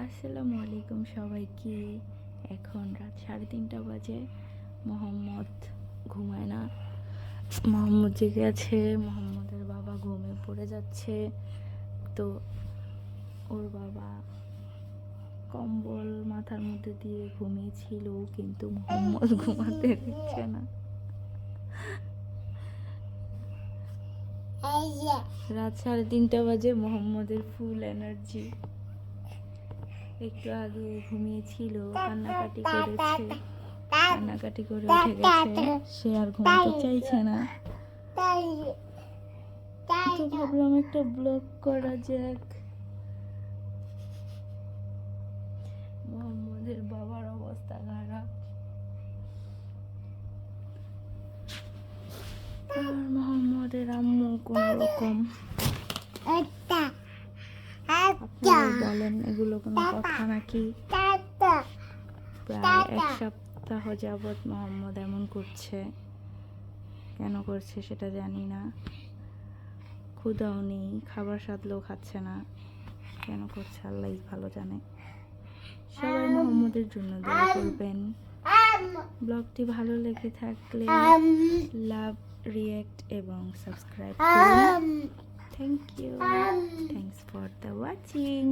আসসালামু আলাইকুম সবাইকে। এখন রাত 3:30 বাজে। মোহাম্মদ ঘুমায় না, মোহাম্মদ জেগে আছে। মোহাম্মদের বাবা ঘুমে পড়ে যাচ্ছে, তো ওর বাবা কম্বল মাথার মধ্যে দিয়ে ঘুমিয়েছিল, কিন্তু মোহাম্মদ ঘুমাতে দিচ্ছে না। রাত 3:30 বাজে, মোহাম্মদের ফুল এনার্জি। একটু আগে ঘুমিয়েছিল, কান্নাকাটি করেছে, কান্নাকাটি করে উঠে গেছে। সে আর ঘুমাতে চাইছে না, তো ভাবলাম একটা ব্লগ করা যাক। মোহাম্মদের বাবার অবস্থা খারাপ, আর মোহাম্মদের আম্মু কোন রকম। আপনারা বলেন, এগুলো কোনো কথা নাকি? প্রায় 1 সপ্তাহ যাবৎ মোহাম্মদ এমন করছে। কেন করছে সেটা জানি না। ক্ষুধাও নেই, খাবার সাধলেও খাচ্ছে না। কেন করছে আল্লাহই ভালো জানে। সবাই মোহাম্মদের জন্য দোয়া করবেন। ব্লগটি ভালো লেগে থাকলে লাভ, রিয়েক্ট এবং সাবস্ক্রাইব করুন। Thank you, thanks for the watching.